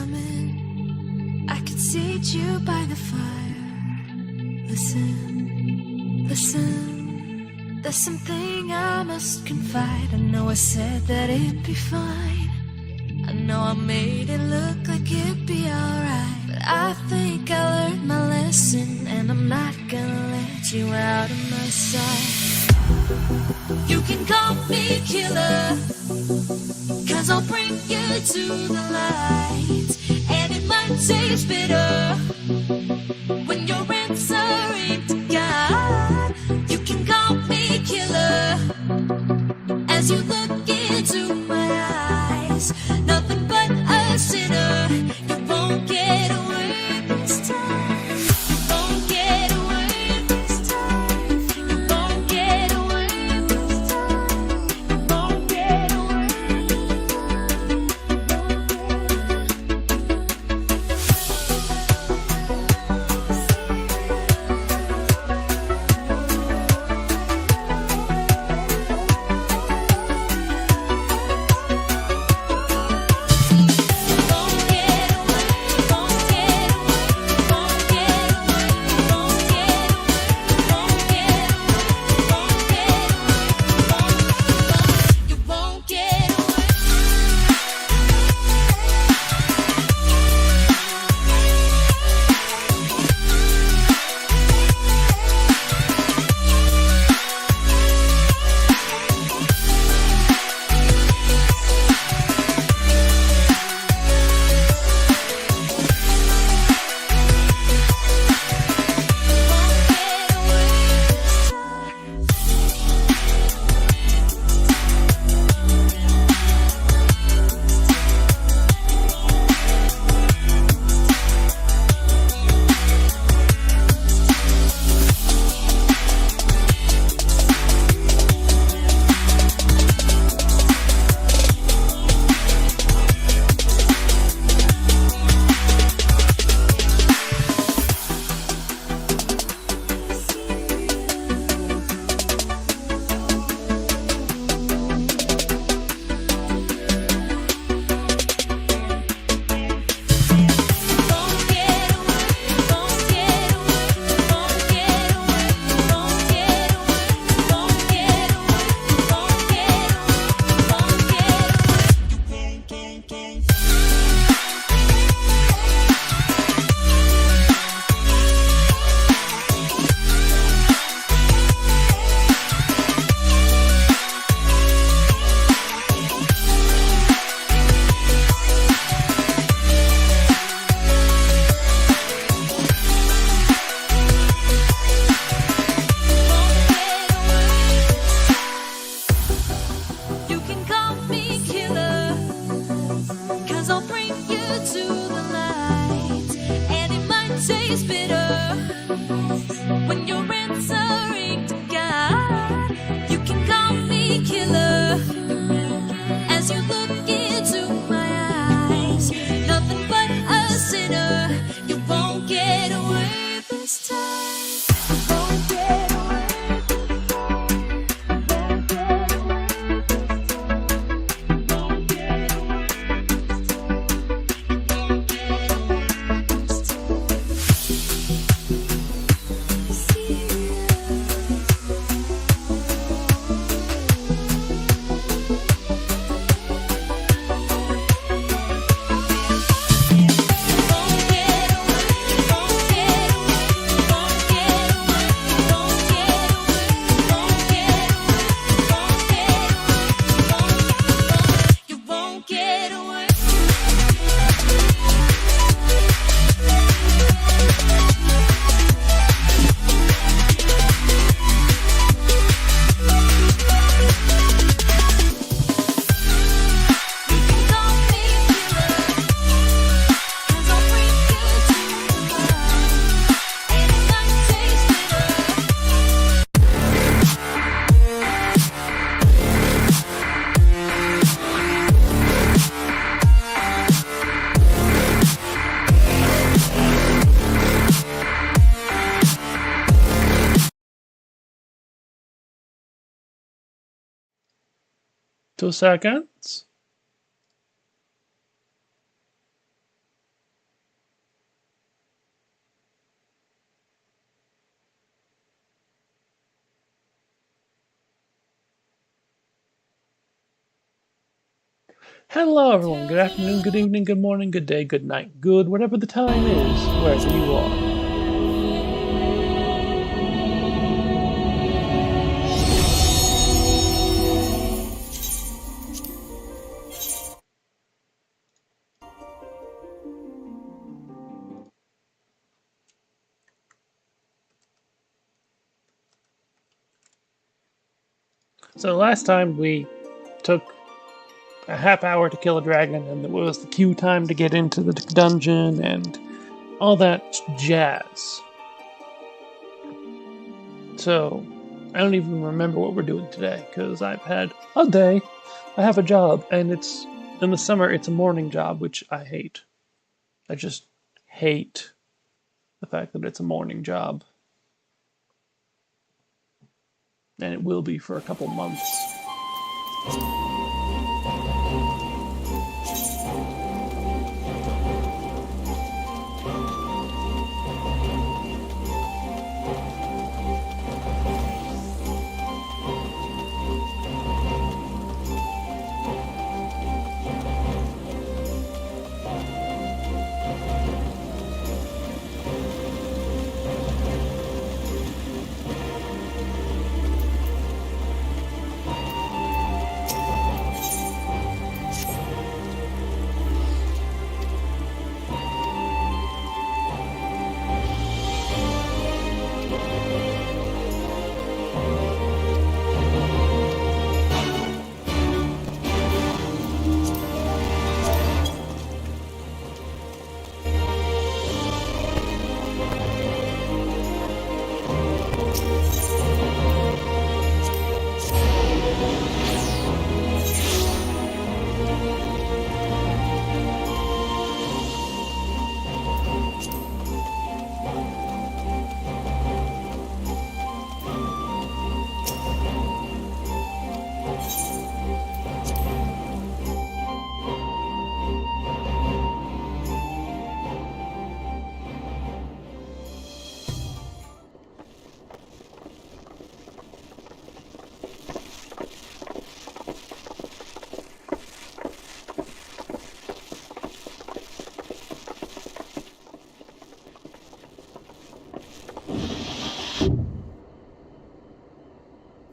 coming. I could seat you by the fire. Listen, listen, there's something I must confide. I know I said that it'd be fine. I know I made it look like it'd be alright, but I think I learned my lesson, and I'm not gonna let you out of my sight. You can call me killer, 'cause I'll bring you to the light. And it might taste bitter when you're answering to God. You can call me killer as you look into my eyes. Nothing but a sinner. You won't get away this time. You won't get away this time. You won't get away this time. You won't get away this time. Seconds. Hello, everyone. Good afternoon, good evening, good morning, good day, good night, good whatever the time is, wherever you are. So last time we took a half hour to kill a dragon, and it was the queue time to get into the dungeon and all that jazz. So I don't even remember what we're doing today because I've had a day. I have a job, and it's in the summer. It's a morning job, which I hate. I just hate the fact that it's a morning job, and it will be for a couple months.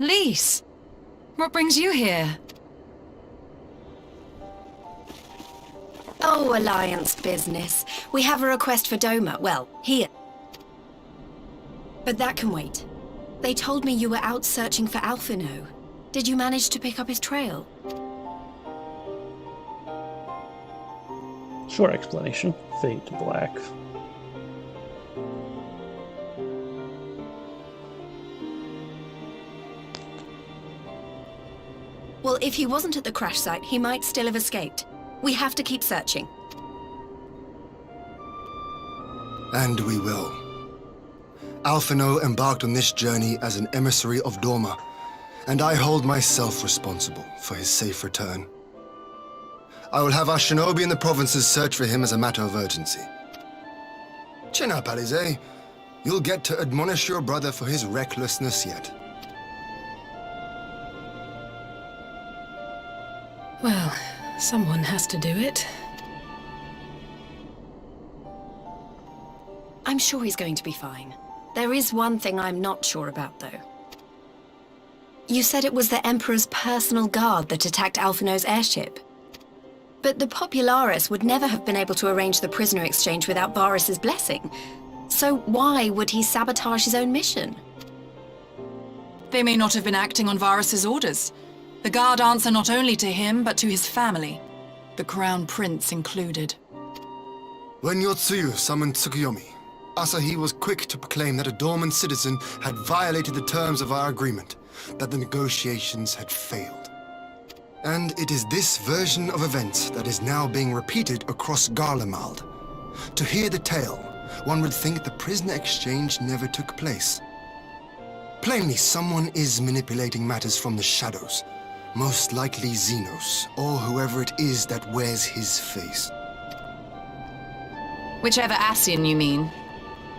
Lise, what brings you here? Oh, Alliance business. We have a request for Doma. Well, here. But that can wait. They told me you were out searching for Alphino. Did you manage to pick up his trail? Short explanation. Fade to black. Well, if he wasn't at the crash site, he might still have escaped. We have to keep searching. And we will. Alphino embarked on this journey as an emissary of Doma, and I hold myself responsible for his safe return. I will have our shinobi in the provinces search for him as a matter of urgency. Chin up, Alize. You'll get to admonish your brother for his recklessness yet. Well, someone has to do it. I'm sure he's going to be fine. There is one thing I'm not sure about, though. You said it was the Emperor's personal guard that attacked Alphino's airship. But the Popularis would never have been able to arrange the prisoner exchange without Varus's blessing. So why would he sabotage his own mission? They may not have been acting on Varus's orders. The guard answer not only to him, but to his family, the Crown Prince included. When Yotsuyu summoned Tsukuyomi, Asahi was quick to proclaim that a dormant citizen had violated the terms of our agreement, that the negotiations had failed. And it is this version of events that is now being repeated across Garlemald. To hear the tale, one would think the prisoner exchange never took place. Plainly, someone is manipulating matters from the shadows, most likely Xenos, or whoever it is that wears his face. Whichever Ascian you mean.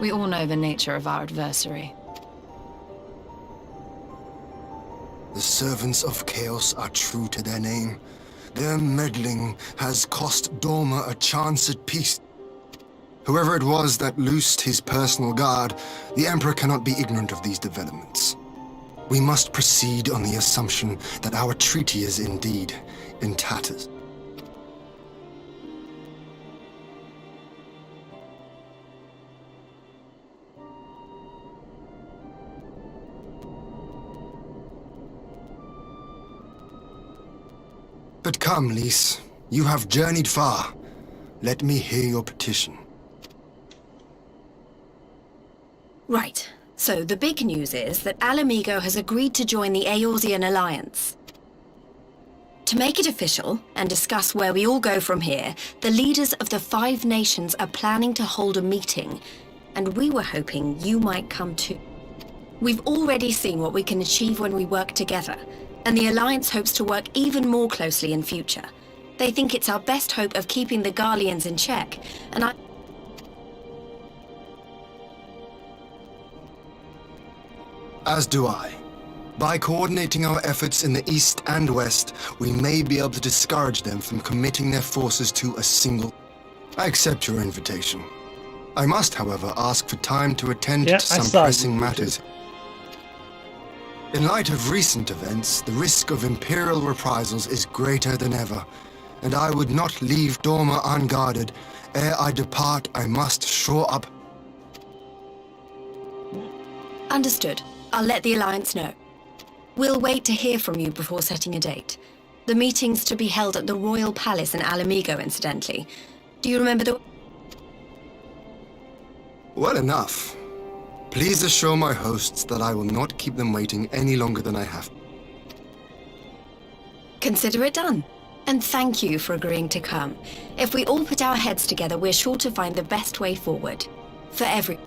We all know the nature of our adversary. The servants of chaos are true to their name. Their meddling has cost Dorma a chance at peace. Whoever it was that loosed his personal guard, the Emperor cannot be ignorant of these developments. We must proceed on the assumption that our treaty is indeed in tatters. But come, Lys. You have journeyed far. Let me hear your petition. Right. So the big news is that Alamigo has agreed to join the Eorzean Alliance. To make it official and discuss where we all go from here, the leaders of the 5 nations are planning to hold a meeting, and we were hoping you might come too. We've already seen what we can achieve when we work together, and the Alliance hopes to work even more closely in future. They think it's our best hope of keeping the Garleans in check, and I... As do I. By coordinating our efforts in the east and west, we may be able to discourage them from committing their forces to a single... I accept your invitation. I must, however, ask for time to attend to some pressing matters. In light of recent events, the risk of Imperial reprisals is greater than ever, and I would not leave Dorma unguarded. Ere I depart, I must shore up... Understood. I'll let the Alliance know. We'll wait to hear from you before setting a date. The meeting's to be held at the Royal Palace in Alamigo, incidentally. Do you remember the... Well enough. Please assure my hosts that I will not keep them waiting any longer than I have. Consider it done. And thank you for agreeing to come. If we all put our heads together, we're sure to find the best way forward. For every...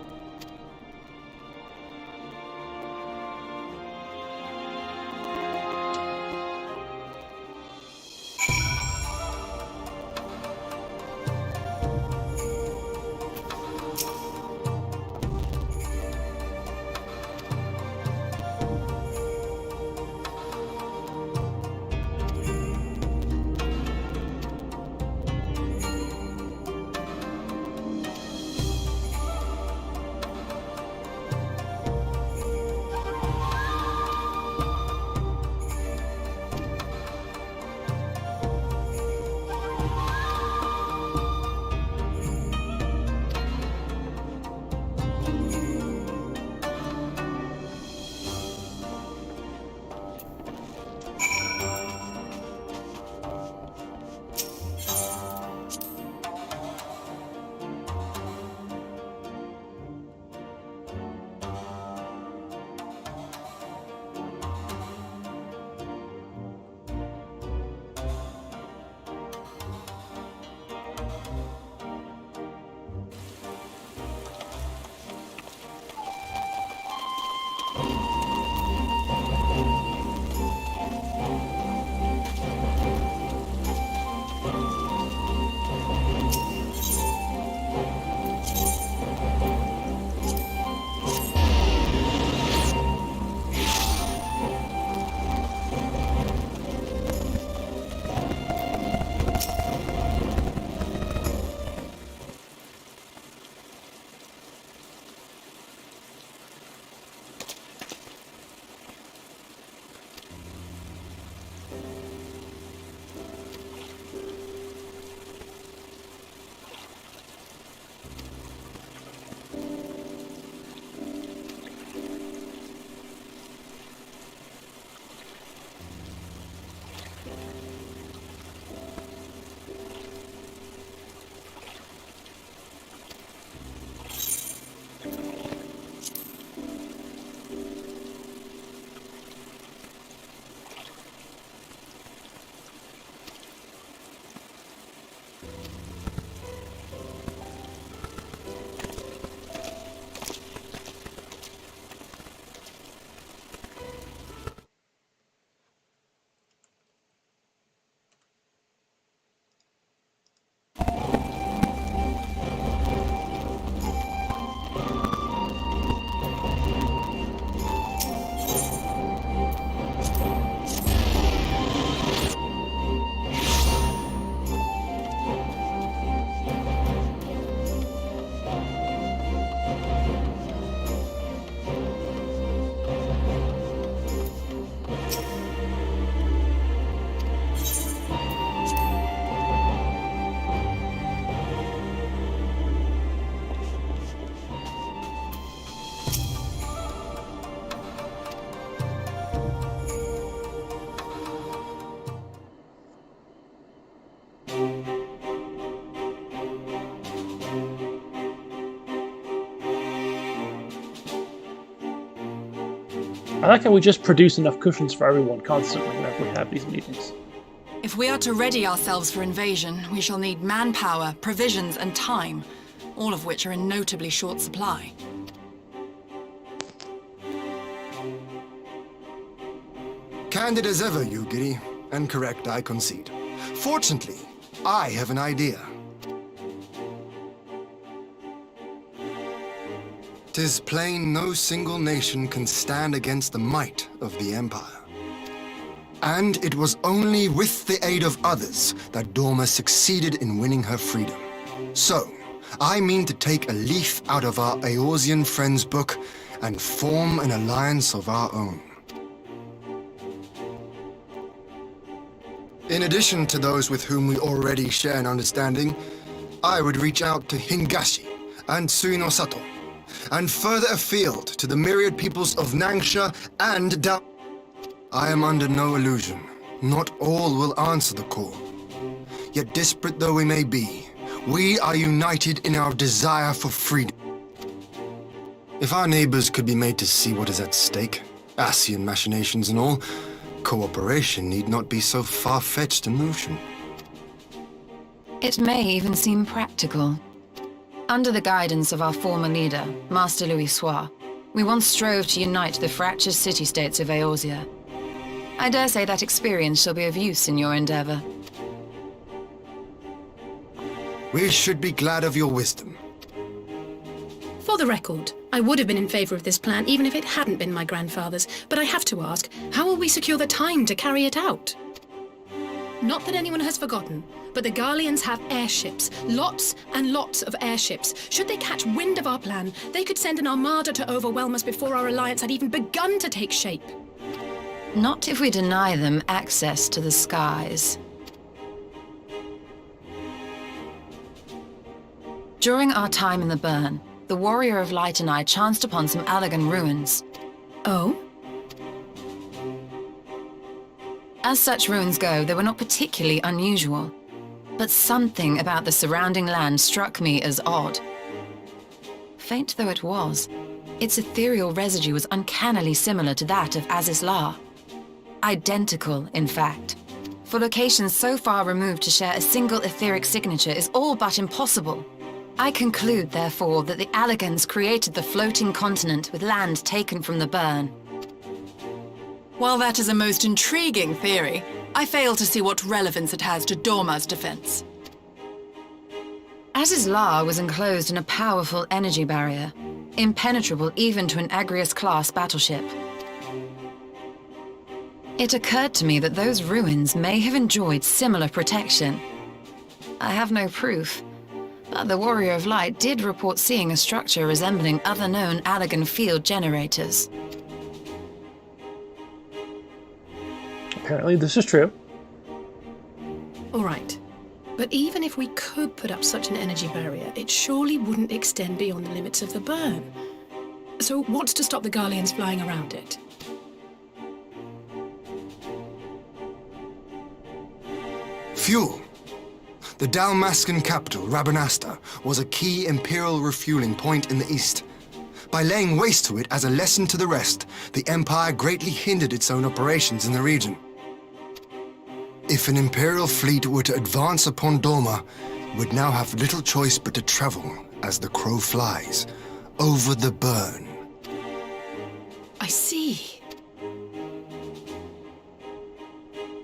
I like how we just produce enough cushions for everyone constantly whenever we have these meetings. If we are to ready ourselves for invasion, we shall need manpower, provisions, and time, all of which are in notably short supply. Candid as ever, you giddy. And correct, I concede. Fortunately, I have an idea. 'Tis plain no single nation can stand against the might of the Empire. And it was only with the aid of others that Dorma succeeded in winning her freedom. So, I mean to take a leaf out of our Eorzean friend's book and form an alliance of our own. In addition to those with whom we already share an understanding, I would reach out to Hingashi and Suinosato, and further afield to the myriad peoples of Nangsha and I am under no illusion. Not all will answer the call. Yet disparate though we may be, we are united in our desire for freedom. If our neighbors could be made to see what is at stake, Asian machinations and all, cooperation need not be so far-fetched a notion. It may even seem practical. Under the guidance of our former leader, Master Louis Soir, we once strove to unite the fractured city-states of Eorzea. I dare say that experience shall be of use in your endeavor. We should be glad of your wisdom. For the record, I would have been in favor of this plan even if it hadn't been my grandfather's, but I have to ask, how will we secure the time to carry it out? Not that anyone has forgotten, but the Garleans have airships. Lots and lots of airships. Should they catch wind of our plan, they could send an armada to overwhelm us before our alliance had even begun to take shape. Not if we deny them access to the skies. During our time in the burn, the Warrior of Light and I chanced upon some Allagan ruins. Oh? As such ruins go, they were not particularly unusual. But something about the surrounding land struck me as odd. Faint though it was, its ethereal residue was uncannily similar to that of Azizlar. Identical, in fact. For locations so far removed to share a single etheric signature is all but impossible. I conclude, therefore, that the Allagans created the floating continent with land taken from the burn. While that is a most intriguing theory, I fail to see what relevance it has to Dorma's defense. Azizlar was enclosed in a powerful energy barrier, impenetrable even to an Agrias-class battleship. It occurred to me that those ruins may have enjoyed similar protection. I have no proof, but the Warrior of Light did report seeing a structure resembling other known Allagan field generators. Apparently this is true. All right. But even if we could put up such an energy barrier, it surely wouldn't extend beyond the limits of the burn. So what's to stop the Garleans flying around it? Fuel. The Dalmascan capital, Rabanasta, was a key Imperial refueling point in the east. By laying waste to it as a lesson to the rest, the Empire greatly hindered its own operations in the region. If an Imperial fleet were to advance upon Dorma, it would now have little choice but to travel, as the crow flies, over the burn. I see.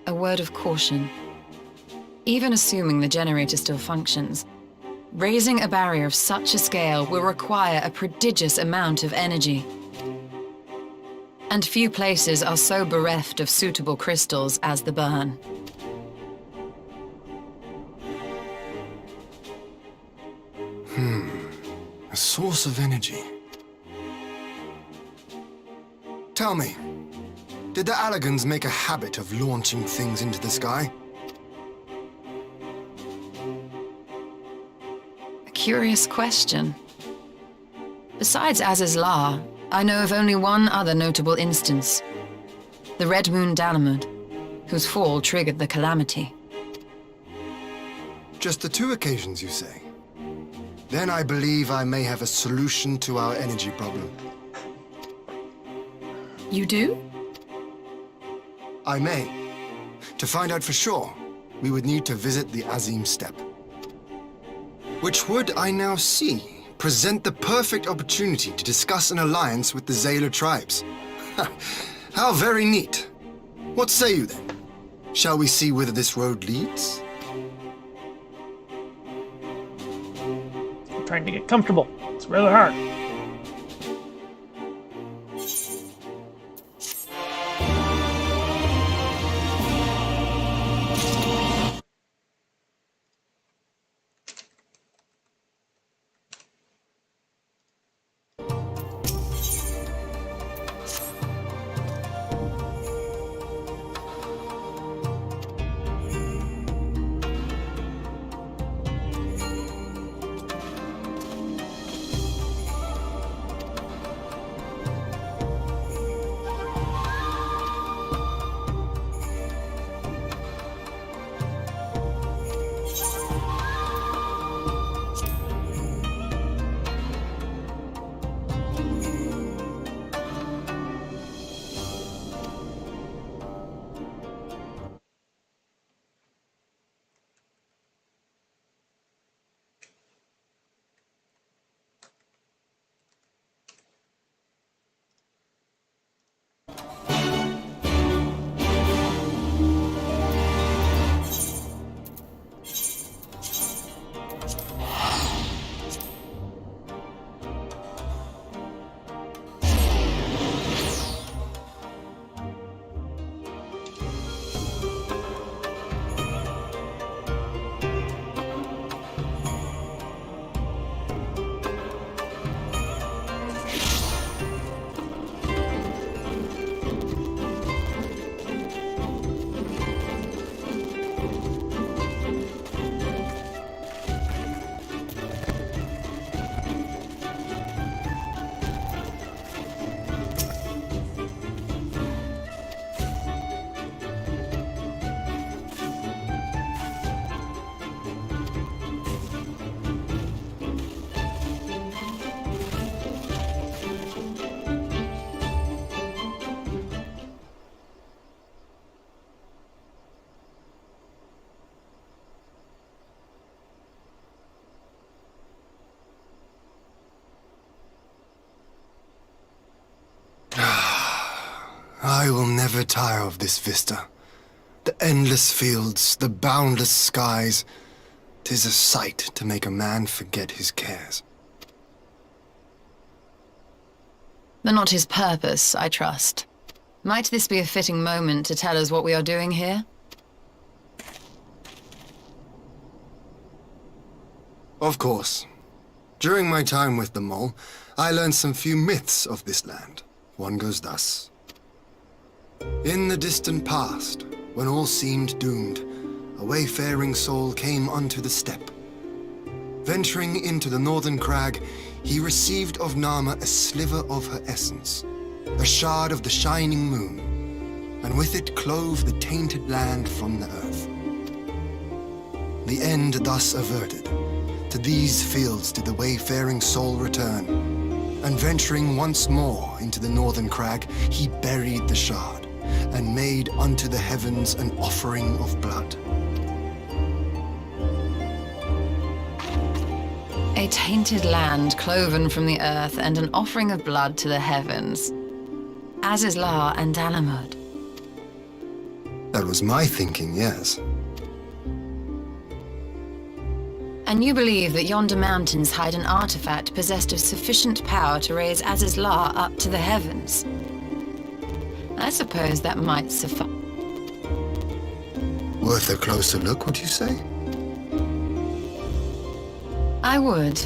A word of caution. Even assuming the generator still functions, raising a barrier of such a scale will require a prodigious amount of energy. And few places are so bereft of suitable crystals as the burn. A source of energy. Tell me, did the Allagans make a habit of launching things into the sky? Curious question. Besides Azizlar, I know of only one other notable instance. The Red Moon Dalamud, whose fall triggered the calamity. Just the two occasions, you say? Then I believe I may have a solution to our energy problem. You do? I may. To find out for sure, we would need to visit the Azim Steppe. Which would, I now see, present the perfect opportunity to discuss an alliance with the Zayla tribes. How very neat. What say you then? Shall we see whither this road leads? I'm trying to get comfortable. It's really hard. I will never tire of this vista. The endless fields, the boundless skies. 'Tis a sight to make a man forget his cares. But not his purpose, I trust. Might this be a fitting moment to tell us what we are doing here? Of course. During my time with the mole, I learned some few myths of this land. One goes thus. In the distant past, when all seemed doomed, a wayfaring soul came unto the steppe. Venturing into the northern crag, he received of Nama a sliver of her essence, a shard of the shining moon, and with it clove the tainted land from the earth. The end thus averted, to these fields did the wayfaring soul return, and venturing once more into the northern crag, he buried the shard, and made unto the heavens an offering of blood. A tainted land cloven from the earth and an offering of blood to the heavens. Azizlar and Dalamud. That was my thinking, yes. And you believe that yonder mountains hide an artifact possessed of sufficient power to raise Azizlar up to the heavens? I suppose that might suffice. Worth a closer look, would you say? I would.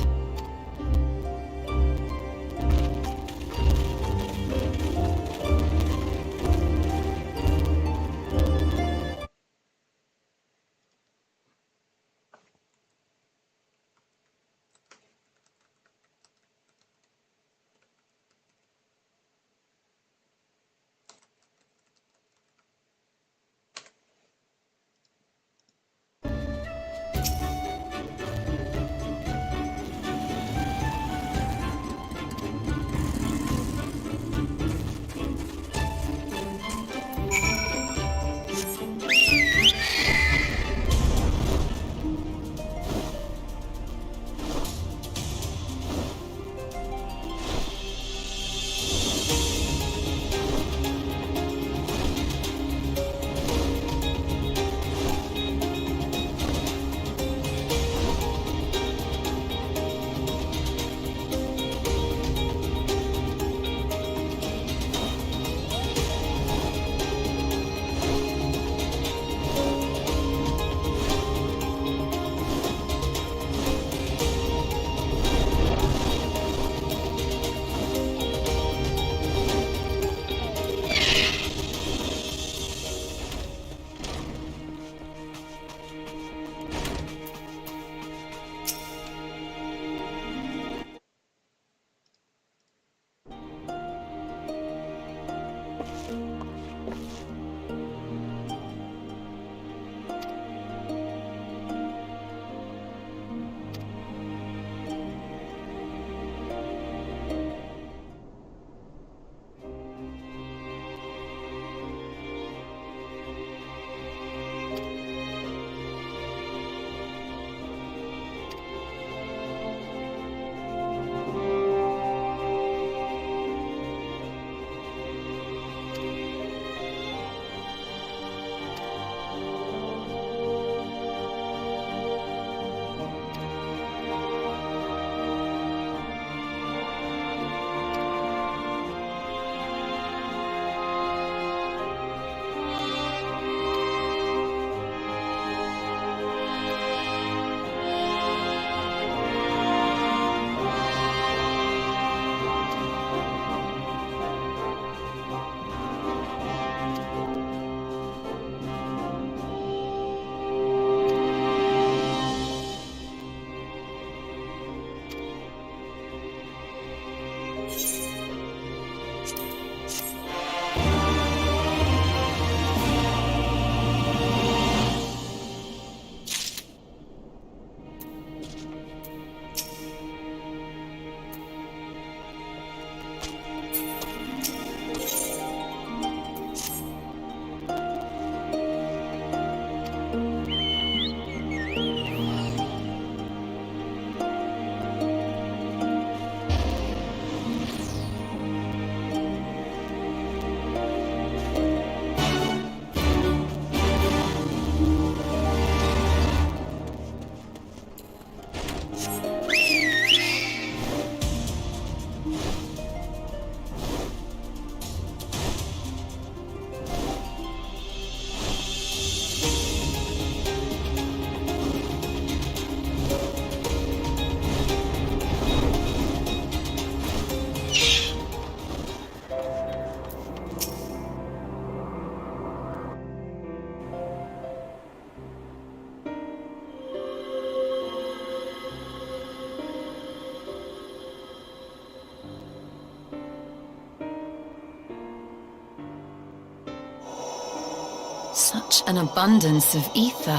Such an abundance of ether.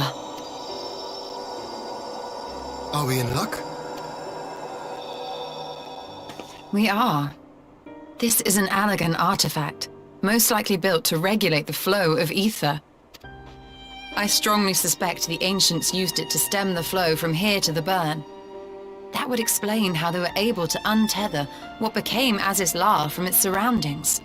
Are we in luck? We are. This is an Allagan artifact, most likely built to regulate the flow of ether. I strongly suspect the ancients used it to stem the flow from here to the burn. That would explain how they were able to untether what became Aziz La from its surroundings.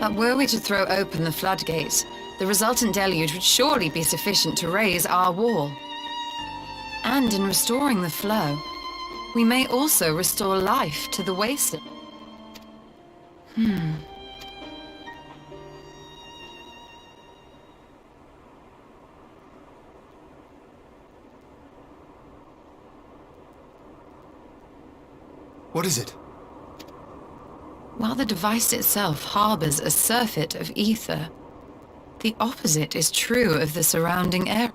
But were we to throw open the floodgates, the resultant deluge would surely be sufficient to raise our wall. And in restoring the flow, we may also restore life to the wasteland. What is it? While the device itself harbors a surfeit of ether, the opposite is true of the surrounding air.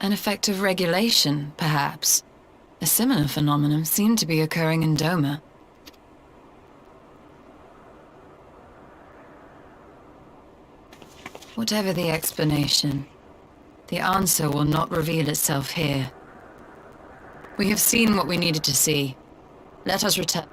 An effect of regulation, perhaps. A similar phenomenon seemed to be occurring in Doma. Whatever the explanation, the answer will not reveal itself here. We have seen what we needed to see. Let us return.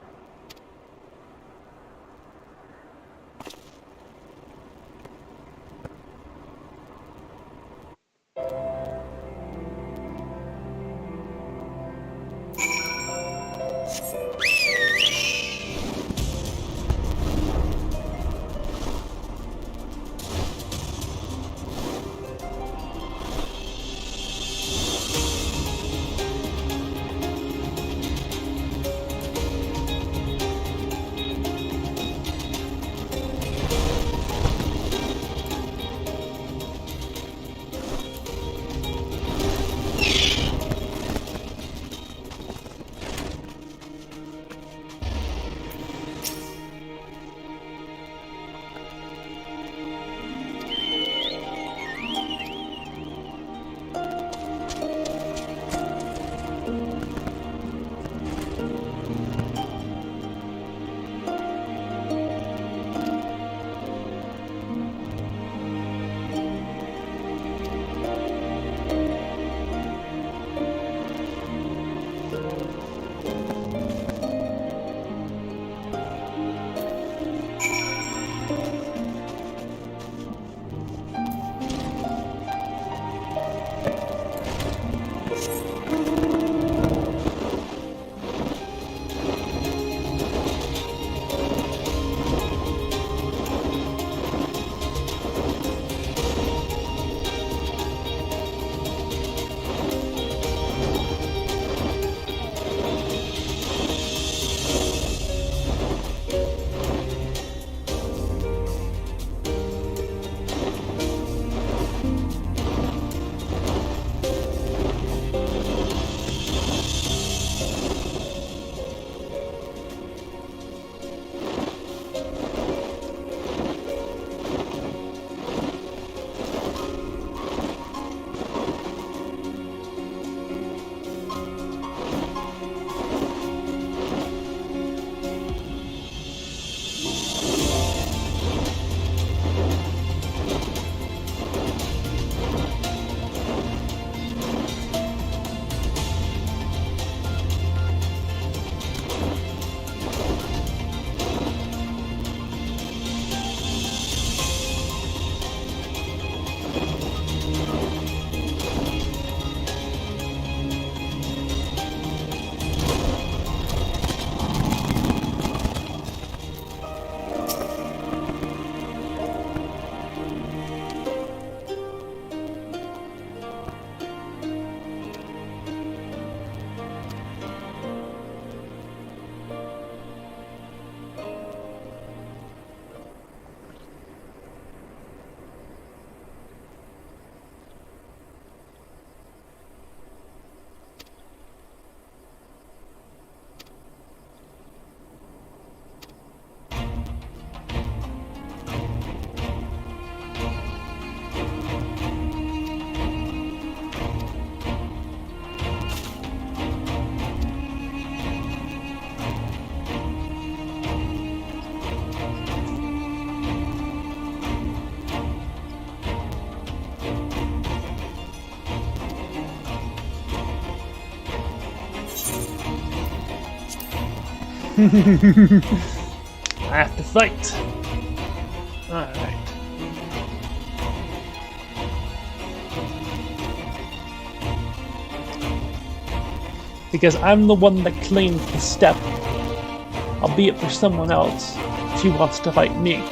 I have to fight. Alright. Because I'm the one that claimed the step, albeit for someone else. She wants to fight me.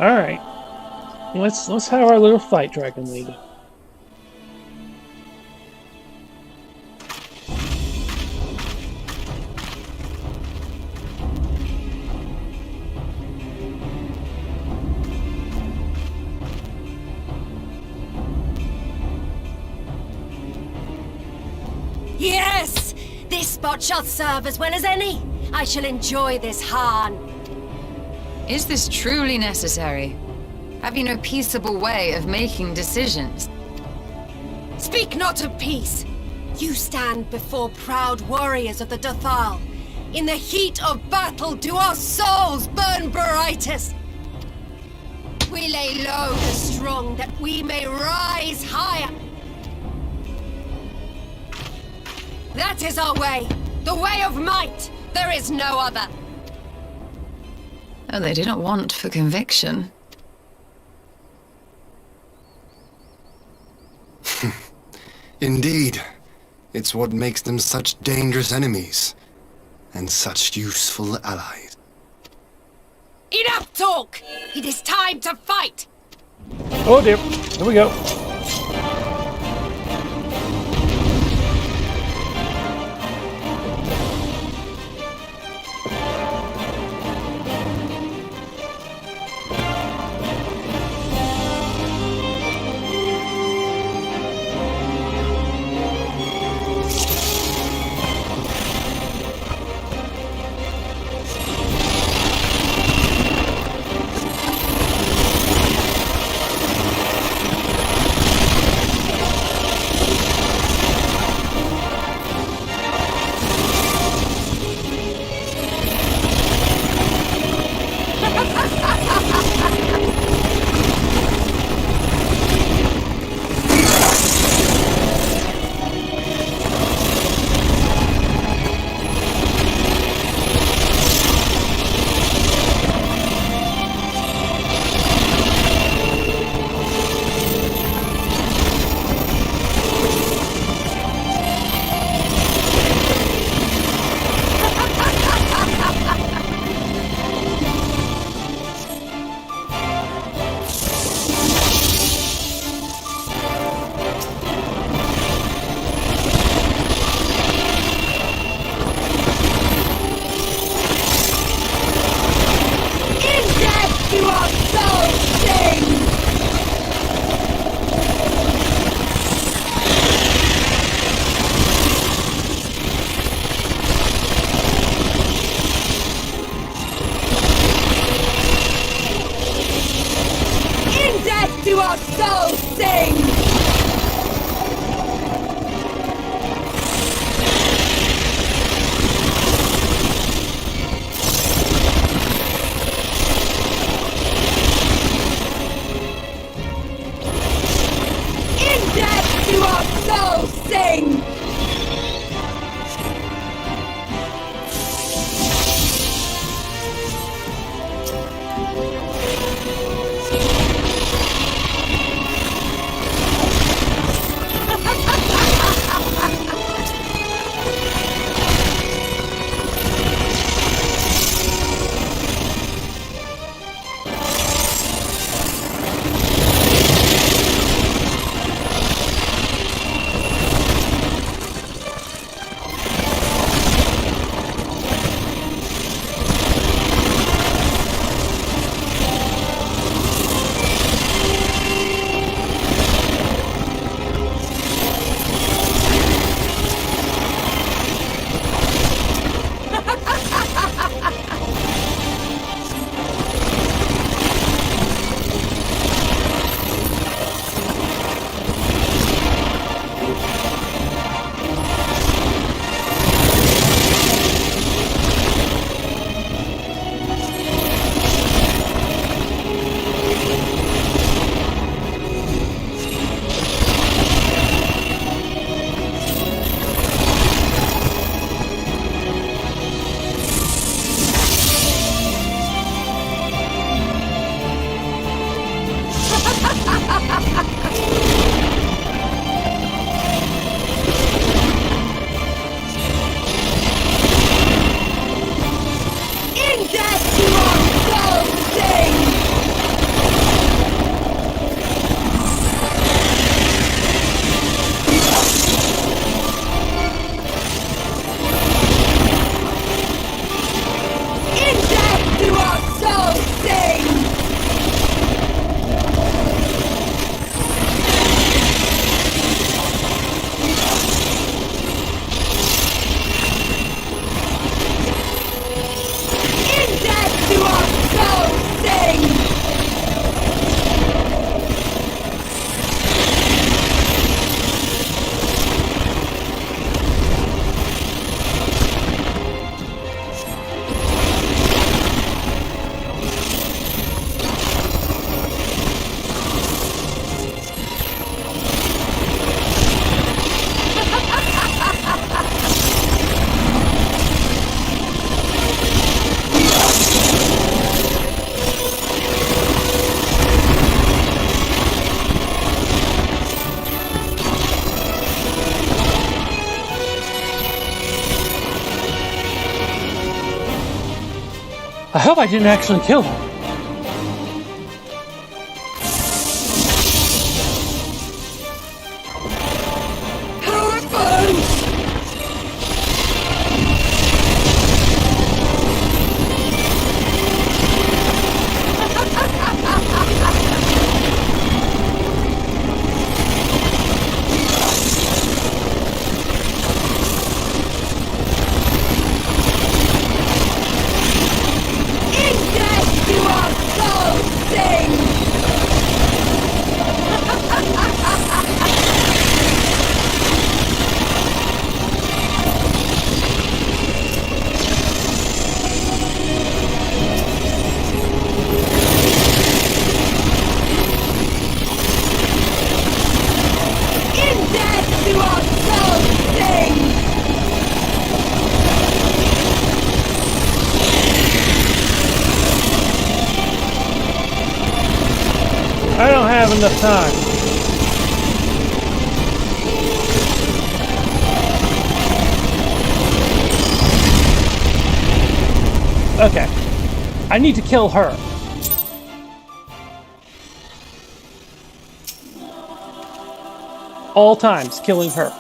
Alright. Let's have our little fight, Dragon Lady. Yes! This spot shall serve as well as any. I shall enjoy this harn. Is this truly necessary? Have you no peaceable way of making decisions? Speak not of peace. You stand before proud warriors of the Dothal. In the heat of battle do our souls burn brightest. We lay low the strong that we may rise higher. That is our way. The way of might. There is no other. Oh, they didn't want for conviction. Indeed. It's what makes them such dangerous enemies. And such useful allies. Enough talk! It is time to fight! Oh dear. Here we go. I hope I didn't actually kill her. I don't have enough time. Okay. I need to kill her. All times, killing her.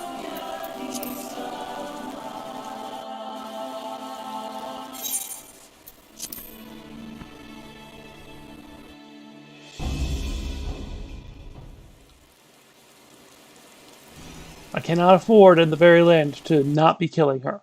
I cannot afford in the very land to not be killing her.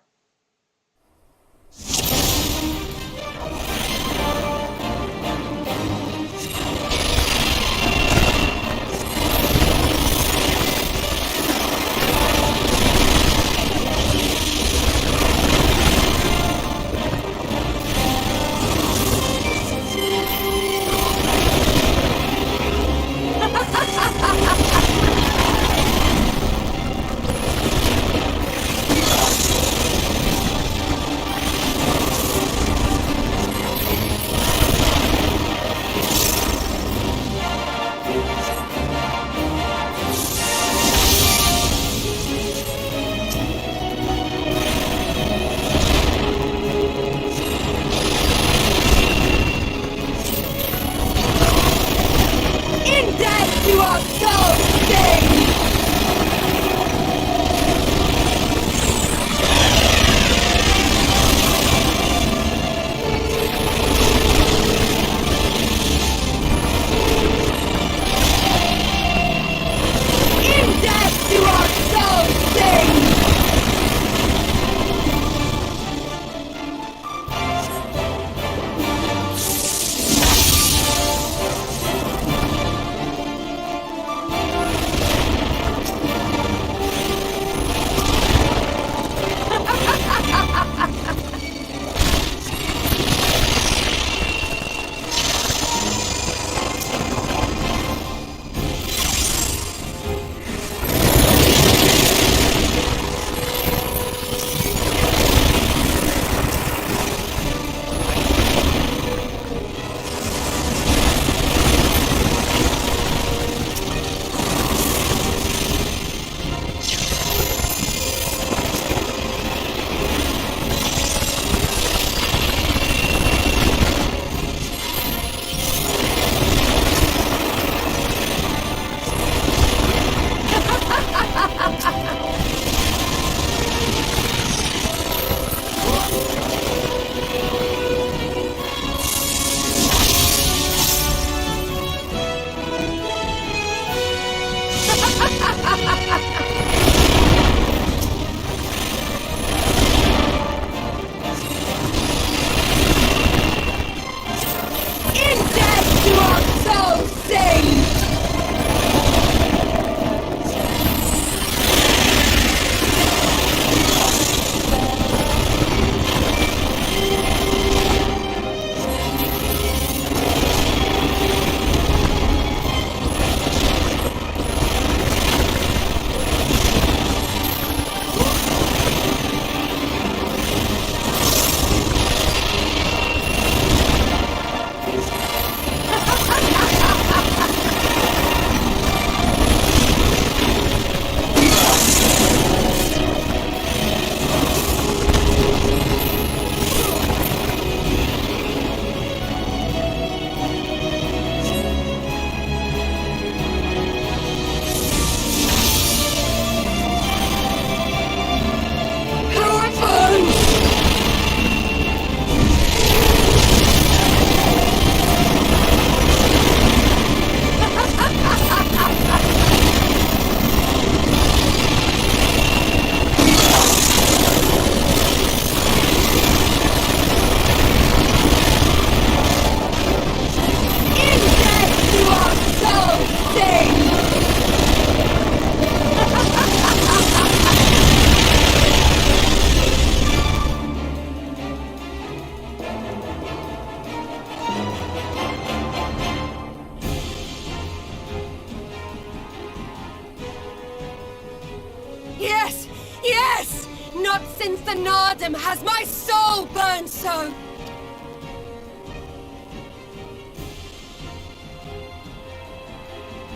Not since the Nardum has my soul burned so.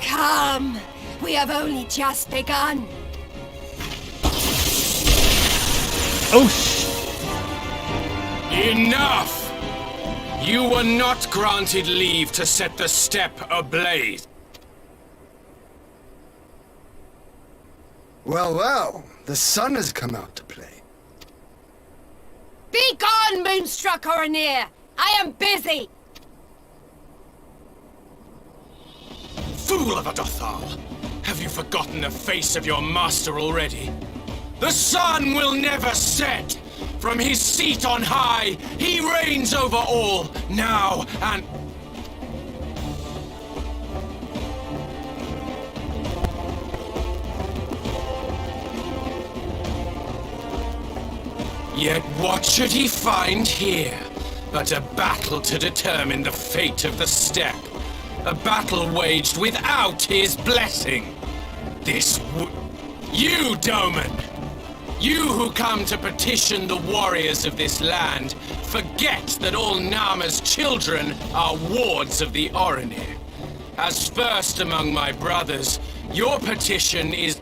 Come, we have only just begun. Oh, Enough! You were not granted leave to set the steppe ablaze. Well, well, the sun has come out to play. Be gone, Moonstruck Oranir! I am busy! Fool of a Dothal! Have you forgotten the face of your master already? The sun will never set! From his seat on high, he reigns over all, now and... Yet what should he find here but a battle to determine the fate of the steppe? A battle waged without his blessing. You, Doman! You who come to petition the warriors of this land, forget that all Nama's children are wards of the Oranir. As first among my brothers, your petition is...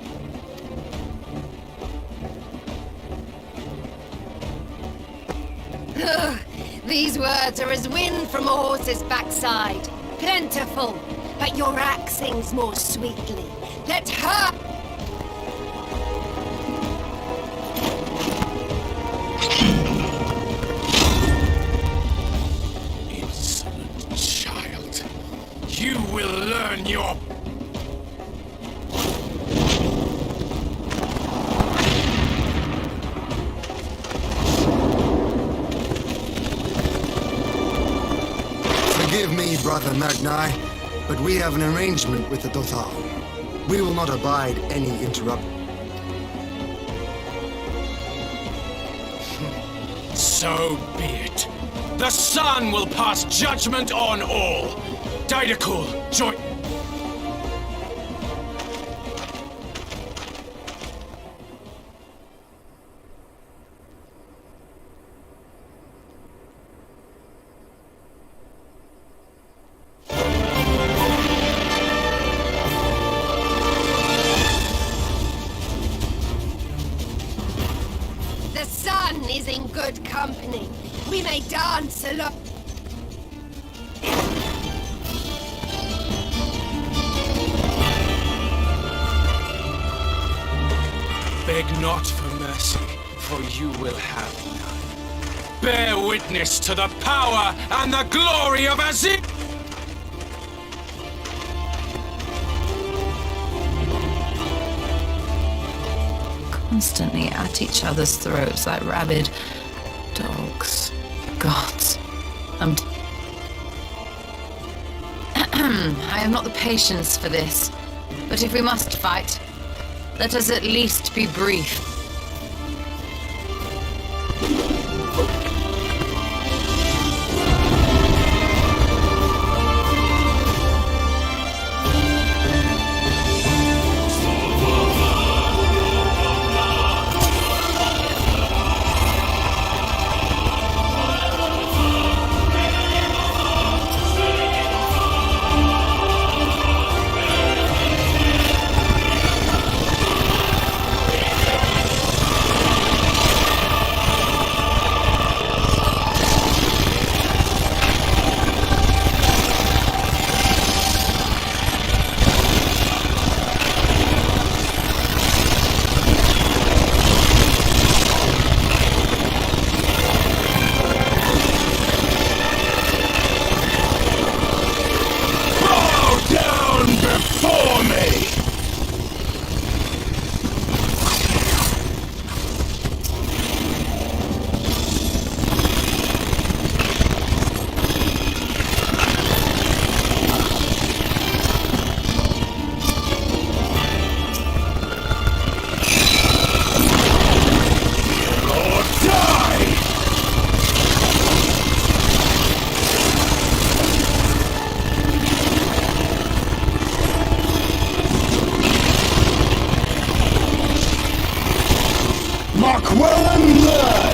These words are as wind from a horse's backside. Plentiful, but your axe sings more sweetly. Let her... Insolent child. You will learn your... Forgive me, Brother Magni, but we have an arrangement with the Dothal. We will not abide any interruption. So be it. The sun will pass judgment on all. Didacul, join... The sun is in good company. We may dance alone. Beg not for mercy, for you will have none. Bear witness to the power and the glory of Azir! Constantly at each other's throats like rabid dogs. Gods. I have not the patience for this. But if we must fight, let us at least be brief. Mark well and learn!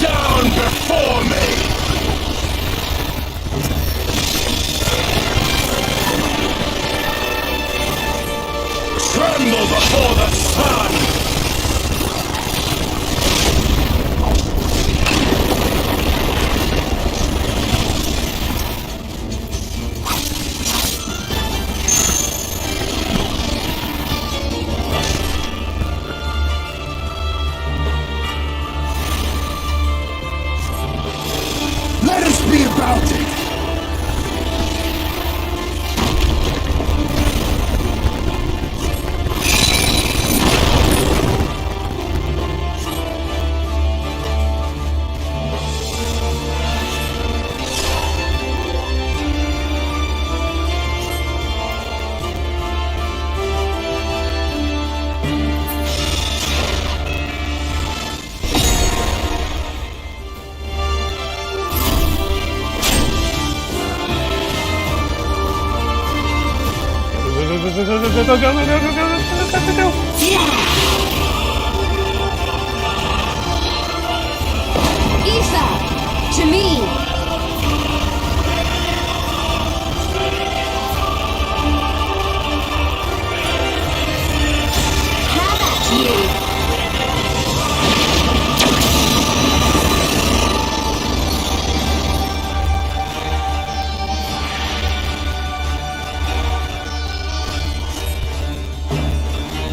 Down before me! Tremble before the sun! Let us be about it! Ether! To me! Have at you!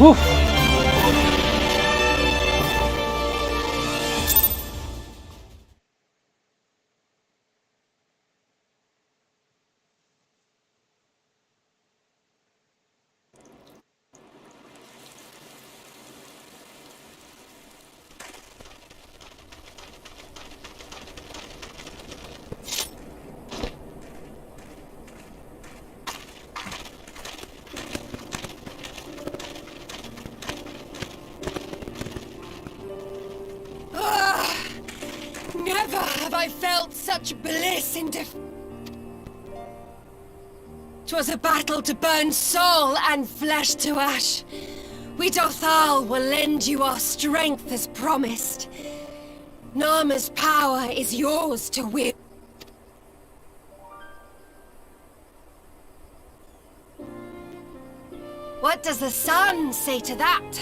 Whew. Never have I felt such bliss in 'Twas a battle to burn soul and flesh to ash. We Dothal will lend you our strength as promised. Narma's power is yours to wield. What does the sun say to that?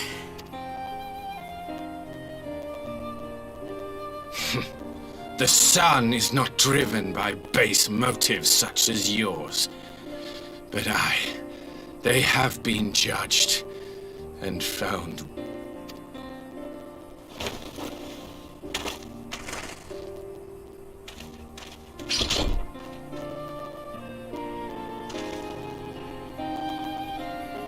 The sun is not driven by base motives such as yours. But they have been judged and found.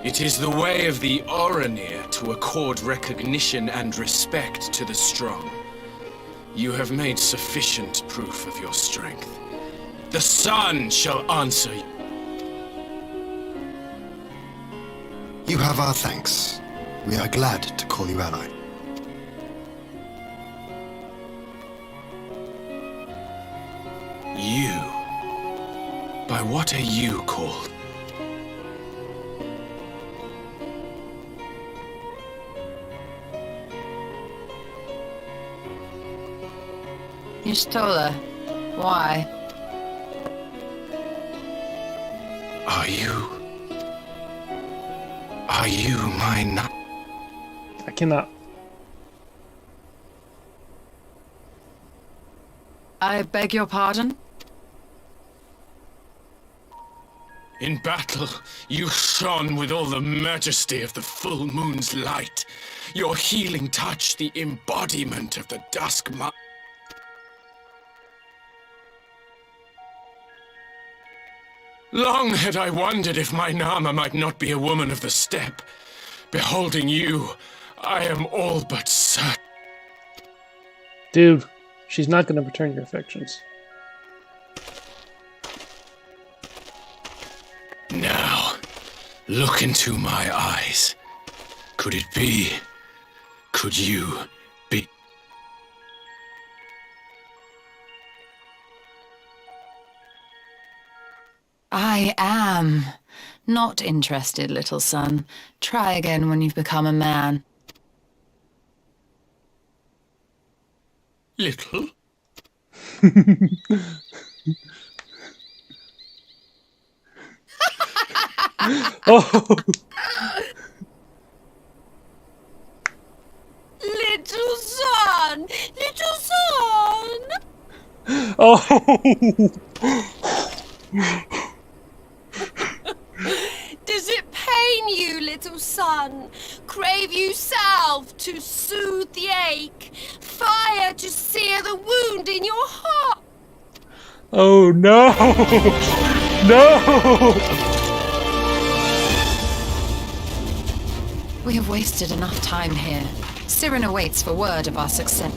It is the way of the Oranir to accord recognition and respect to the strong. You have made sufficient proof of your strength. The sun shall answer you. You have our thanks. We are glad to call you ally. You? By what are you called? Y'shtola. Why? Are you my knight? I cannot. I beg your pardon? In battle, you shone with all the majesty of the full moon's light. Your healing touch, the embodiment of the dusk moon. Long had I wondered if my Nama might not be a woman of the steppe. Beholding you, I am all but certain. Dude, she's not going to return your affections. Now, look into my eyes. Could it be? Could you be? I am not interested, little son. Try again when you've become a man. Little? Oh, Little son! Little son! oh. Does it pain you, little son? Crave you salve to soothe the ache? Fire to sear the wound in your heart? Oh no! No! We have wasted enough time here. Siren awaits for word of our success.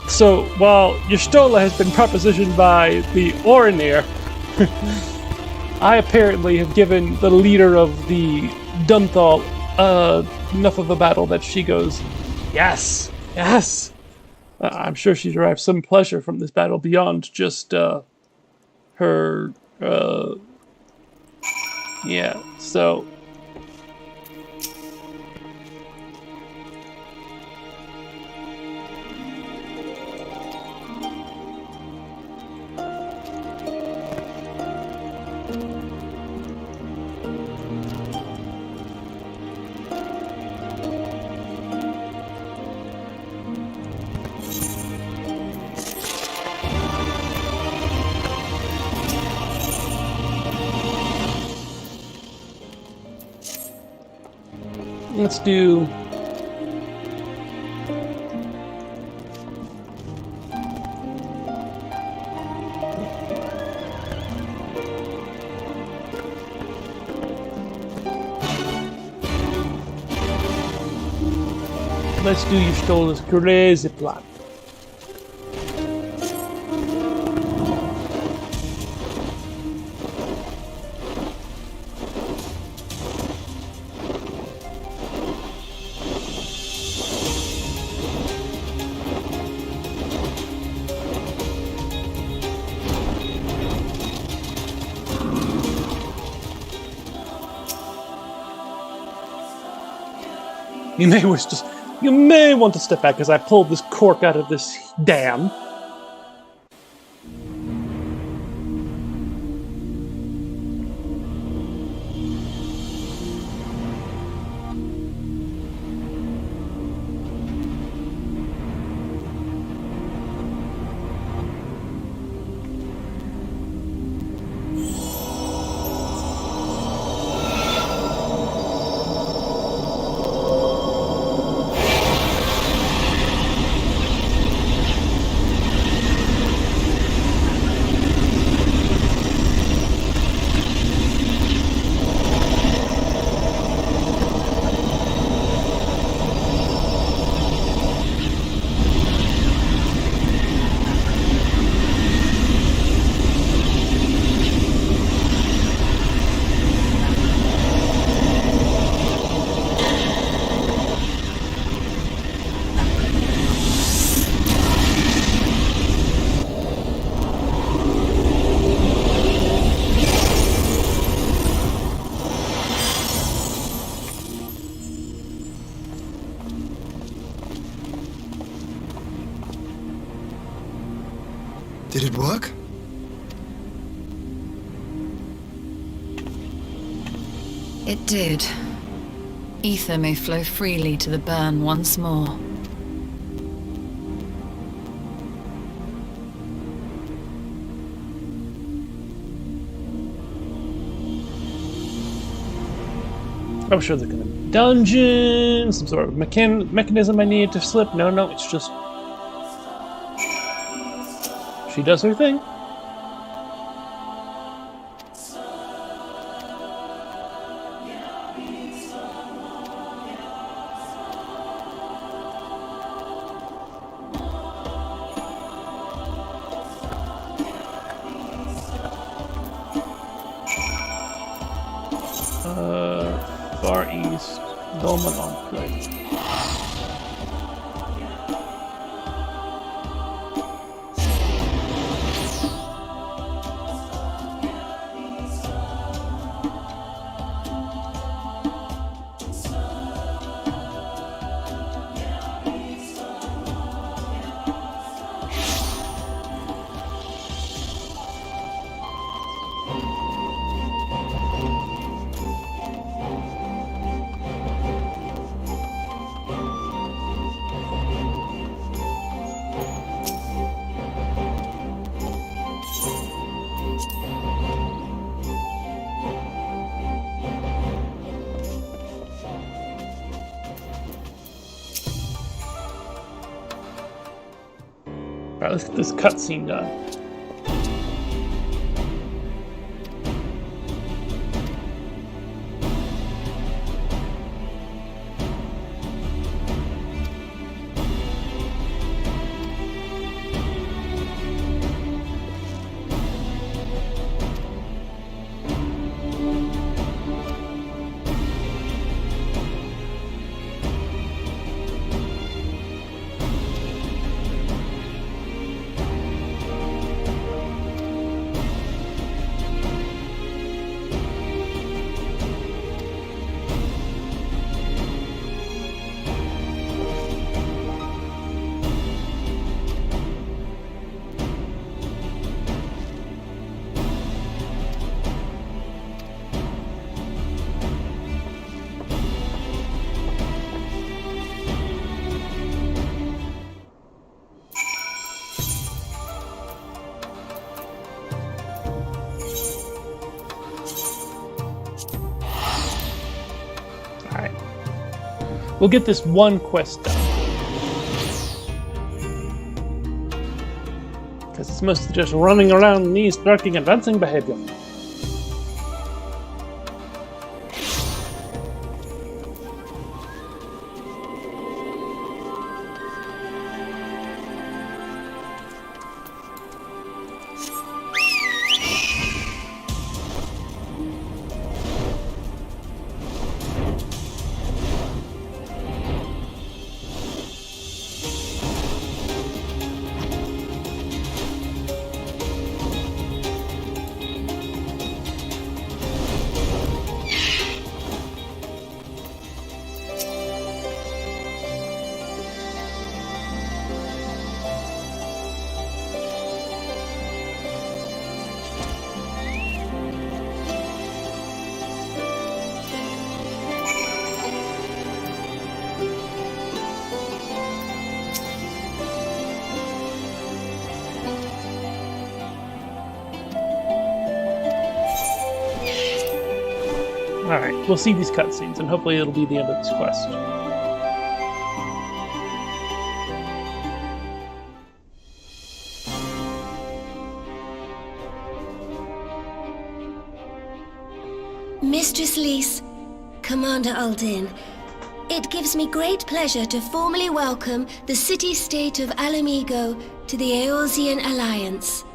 So, while Y'shtola has been propositioned by the Orinir, I apparently have given the leader of the Dunthal enough of a battle that she goes, yes, yes. I'm sure she derived some pleasure from this battle beyond just her, yeah, so... Let's do... Let's do Y'shtola's crazy plan. You may want to step back as I pull this cork out of this dam. Did it work? It did. Ether may flow freely to the burn once more. I'm sure there's gonna be dungeons, some sort of mechanism I need to slip. No, it's just she does her thing. Far East, Dolman Enclave. Alright, let's get this cutscene done. We'll get this one quest done. Because it's mostly just running around knees, striking, and dancing behavior. Alright, we'll see these cutscenes, and hopefully it'll be the end of this quest. Mistress Lys, Commander Aldin, it gives me great pleasure to formally welcome the city-state of Alamigo to the Eorzean Alliance.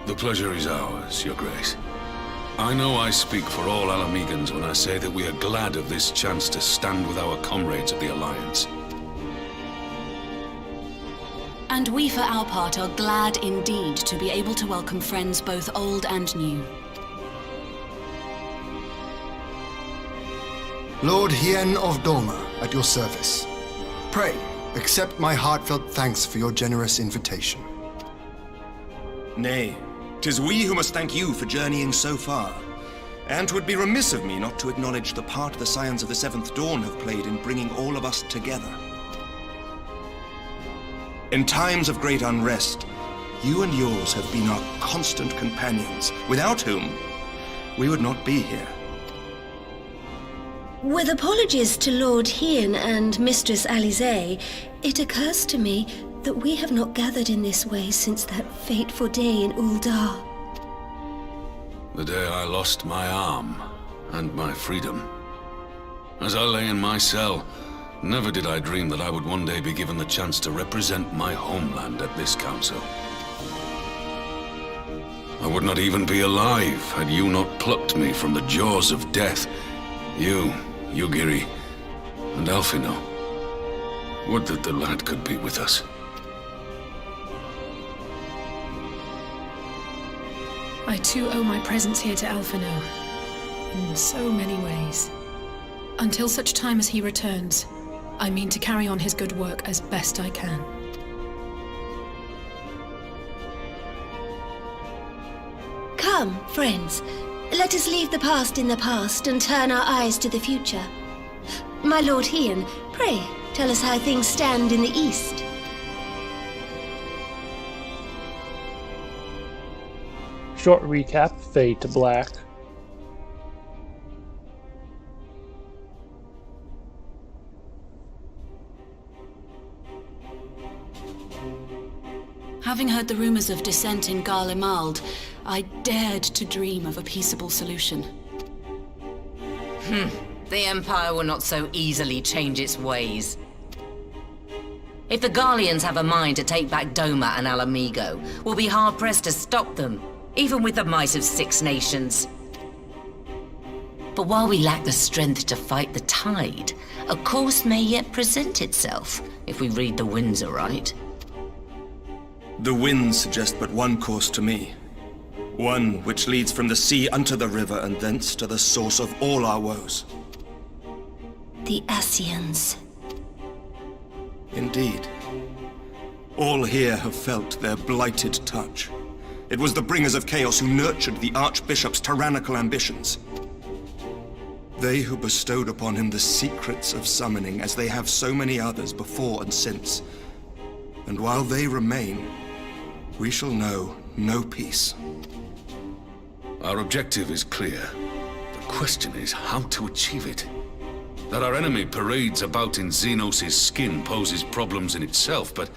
The pleasure is ours, Your Grace. I know I speak for all Alamegans when I say that we are glad of this chance to stand with our comrades of the Alliance. And we, for our part, are glad indeed to be able to welcome friends both old and new. Lord Hien of Dolma, at your service. Pray, Accept my heartfelt thanks for your generous invitation. Nay, 'tis we who must thank you for journeying so far. And 'twould be remiss of me not to acknowledge the part the Scions of the Seventh Dawn have played in bringing all of us together. In times of great unrest, you and yours have been our constant companions, without whom we would not be here. With apologies to Lord Hien and Mistress Alize, it occurs to me that we have not gathered in this way since that fateful day in Uldar. The day I lost my arm and my freedom. As I lay in my cell, never did I dream that I would one day be given the chance to represent my homeland at this council. I would not even be alive had you not plucked me from the jaws of death. You, Yugiri, and Alphino. Would that the lad could be with us. I too owe my presence here to Alphino, in so many ways. Until such time as he returns, I mean to carry on his good work as best I can. Come, friends, let us leave the past in the past and turn our eyes to the future. My Lord Hien, pray, tell us how things stand in the east. Short recap, fade to black. Having heard the rumors of dissent in Garlemald, I dared to dream of a peaceable solution. The Empire will not so easily change its ways. If the Garleans have a mind to take back Doma and Alamigo, we'll be hard-pressed to stop them, even with the might of 6 nations. But while we lack the strength to fight the tide, a course may yet present itself, if we read the winds aright. The winds suggest but one course to me. One which leads from the sea unto the river and thence to the source of all our woes. The Ascians. Indeed. All here have felt their blighted touch. It was the bringers of chaos who nurtured the Archbishop's tyrannical ambitions. They who bestowed upon him the secrets of summoning, as they have so many others before and since. And while they remain, we shall know no peace. Our objective is clear. The question is how to achieve it. That our enemy parades about in Xenos' skin poses problems in itself, but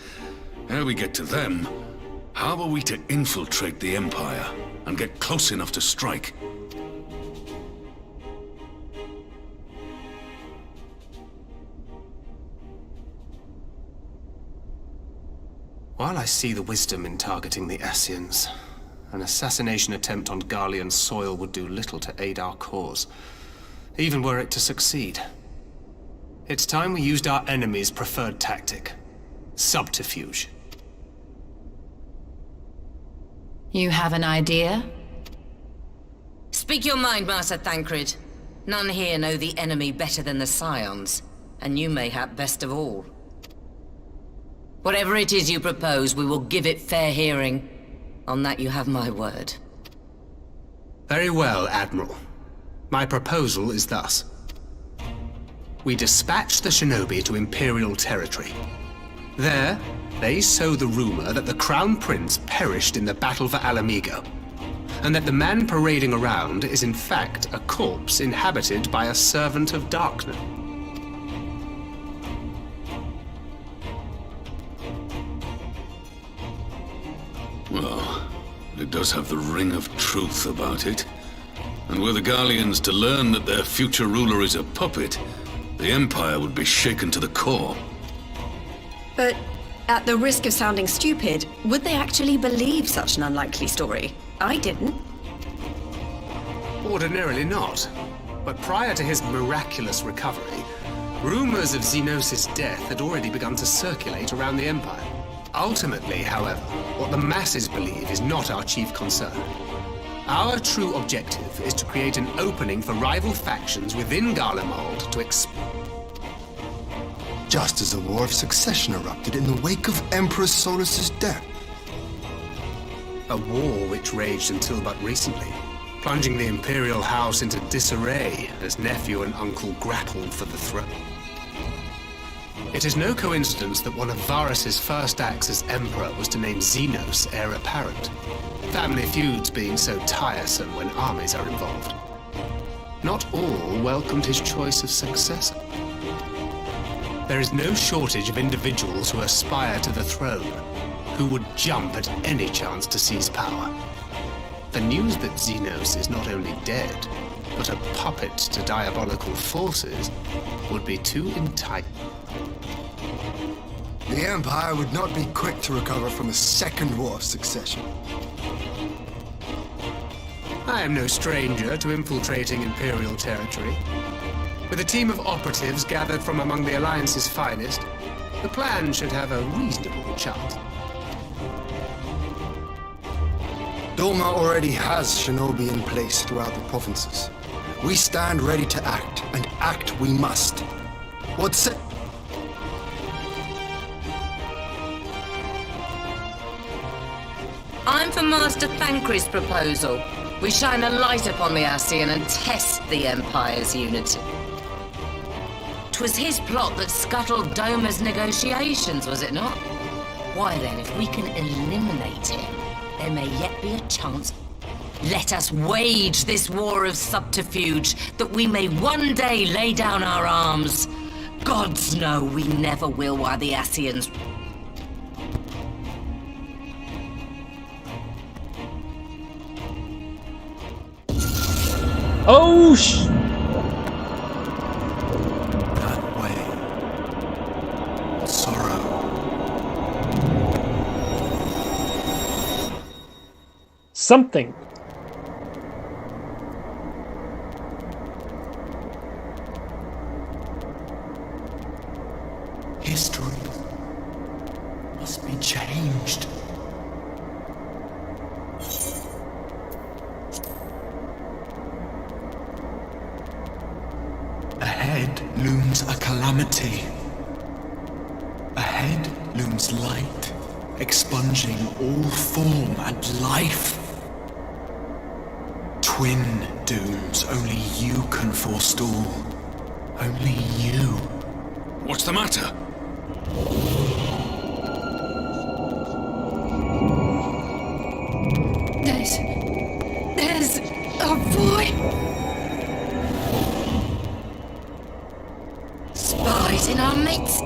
ere we get to them, how are we to infiltrate the Empire and get close enough to strike? While I see the wisdom in targeting the Ascians, an assassination attempt on Garlean soil would do little to aid our cause, even were it to succeed. It's time we used our enemy's preferred tactic: subterfuge. You have an idea? Speak your mind, Master Thancred. None here know the enemy better than the Scions, and you mayhap best of all. Whatever it is you propose, we will give it fair hearing. On that you have my word. Very well, Admiral. My proposal is thus. We dispatch the shinobi to Imperial territory. There, they sow the rumor that the Crown Prince perished in the battle for Alamigo, and that the man parading around is in fact a corpse inhabited by a servant of darkness. Well, it does have the ring of truth about it. And were the Garleans to learn that their future ruler is a puppet, the Empire would be shaken to the core. But at the risk of sounding stupid, would they actually believe such an unlikely story? I didn't. Ordinarily not. But prior to his miraculous recovery, rumors of Xenos' death had already begun to circulate around the Empire. Ultimately, however, what the masses believe is not our chief concern. Our true objective is to create an opening for rival factions within Garlemald to just as a war of succession erupted in the wake of Emperor Solus's death. A war which raged until but recently, plunging the Imperial House into disarray as nephew and uncle grappled for the throne. It is no coincidence that one of Varus's first acts as Emperor was to name Xenos heir apparent, family feuds being so tiresome when armies are involved. Not all welcomed his choice of successor. There is no shortage of individuals who aspire to the throne, who would jump at any chance to seize power. The news that Xenos is not only dead, but a puppet to diabolical forces would be too enticing. The Empire would not be quick to recover from a second war of succession. I am no stranger to infiltrating Imperial territory. With a team of operatives gathered from among the Alliance's finest, the plan should have a reasonable chance. Doma already has shinobi in place throughout the provinces. We stand ready to act, and act we must. What say? I'm for Master Thancred's proposal. We shine a light upon the Ascian and test the Empire's unity. 'Twas his plot that scuttled Doma's negotiations, was it not? Why then, if we can eliminate him, there may yet be a chance. Let us wage this war of subterfuge, that we may one day lay down our arms. Gods know we never will while the Ascians... Oh, That way. Sorrow. something. History must be changed. Ahead looms a calamity. Ahead looms light, expunging all form and life. Twin dooms only you can forestall. Only you. What's the matter? There's a boy. Spies in our midst?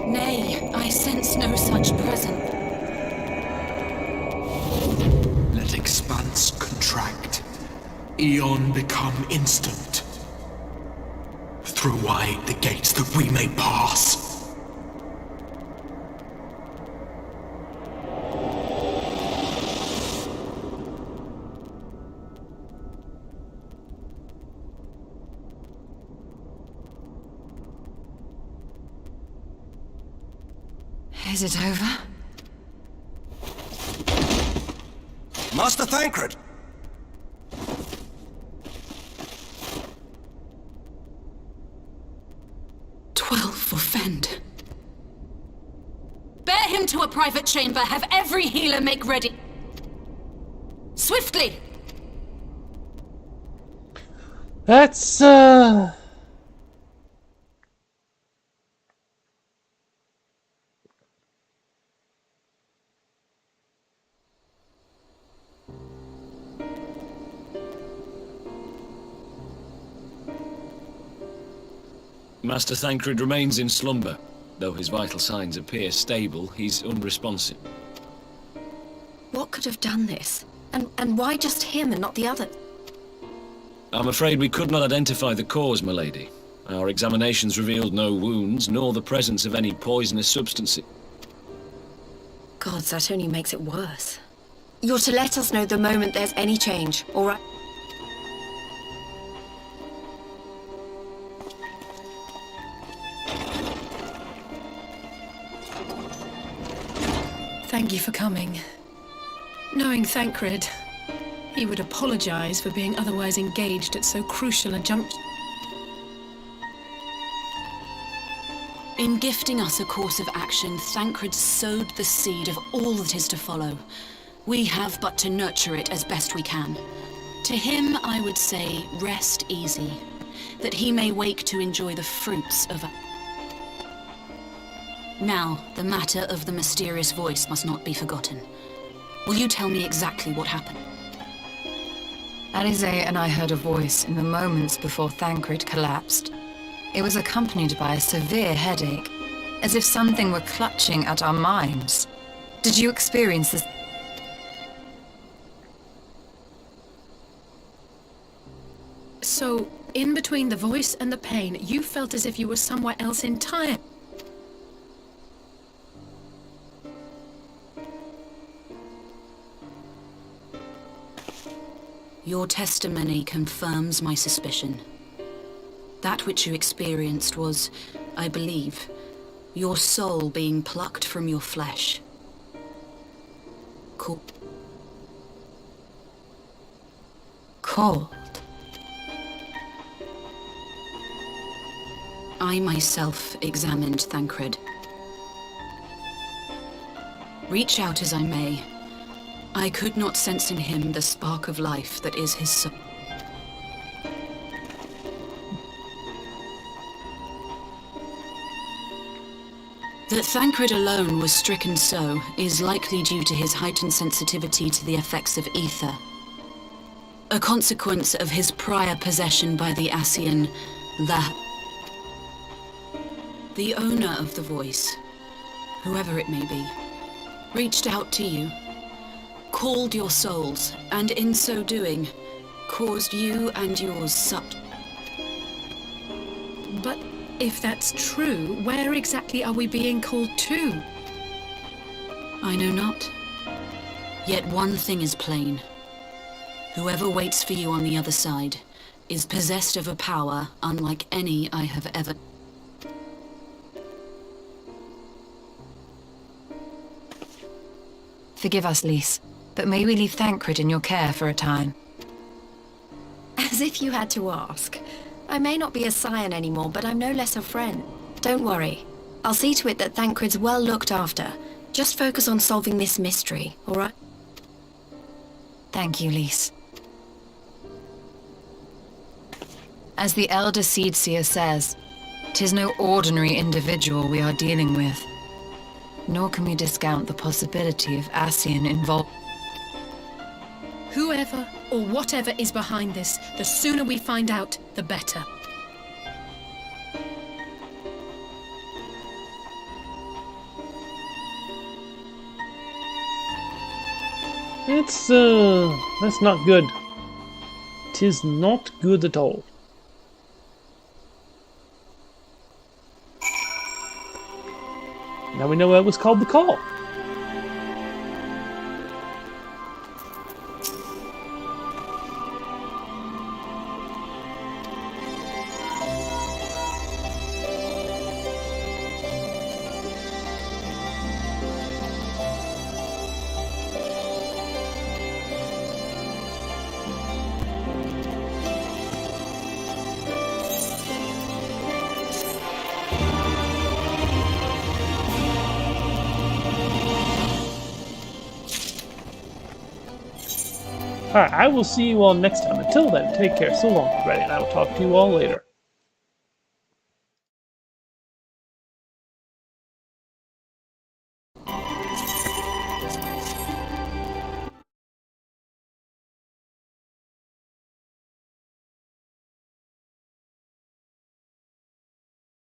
Nay, I sense no such presence. Let expanse contract. Eon become instant. Throw wide the gates that we may pass. Is it over? Master Thancred! 12 for Fend. Bear him to a private chamber. Have every healer make ready. Swiftly! That's, Master Thancred remains in slumber. Though his vital signs appear stable, he's unresponsive. What could have done this? And why just him and not the other? I'm afraid we could not identify the cause, my lady. Our examinations revealed no wounds, nor the presence of any poisonous substances. Gods, that only makes it worse. You're to let us know the moment there's any change, all right? Thank you for coming. Knowing Thancred, he would apologize for being otherwise engaged at so crucial a juncture. In gifting us a course of action, Thancred sowed the seed of all that is to follow. We have but to nurture it as best we can. To him, I would say, rest easy, that he may wake to enjoy the fruits of... Now, the matter of the mysterious voice must not be forgotten. Will you tell me exactly what happened? Alize and I heard a voice in the moments before Thancred collapsed. It was accompanied by a severe headache, as if something were clutching at our minds. Did you experience this? So, in between the voice and the pain, you felt as if you were somewhere else entirely. Your testimony confirms my suspicion. That which you experienced was, I believe, your soul being plucked from your flesh. Cold. I myself examined Thancred. Reach out as I may, I could not sense in him the spark of life that is his soul. That Thancred alone was stricken so is likely due to his heightened sensitivity to the effects of ether, a consequence of his prior possession by the Ascian, the owner of the voice, whoever it may be, reached out to you, called your souls, and in so doing, caused you and yours such... But if that's true, where exactly are we being called to? I know not. Yet one thing is plain. Whoever waits for you on the other side is possessed of a power unlike any I have ever... Forgive us, Lys, but may we leave Thancred in your care for a time? As if you had to ask. I may not be a scion anymore, but I'm no less a friend. Don't worry. I'll see to it that Thancred's well looked after. Just focus on solving this mystery, all right? Thank you, Lys. As the Elder Seedseer says, 'tis no ordinary individual we are dealing with. Nor can we discount the possibility of Ascian involvement. Whoever or whatever is behind this, the sooner we find out, the better. That's not good. 'Tis not good at all. Now we know why it was called the Call. Alright, I will see you all next time. Until then, take care. So long, everybody, and I will talk to you all later.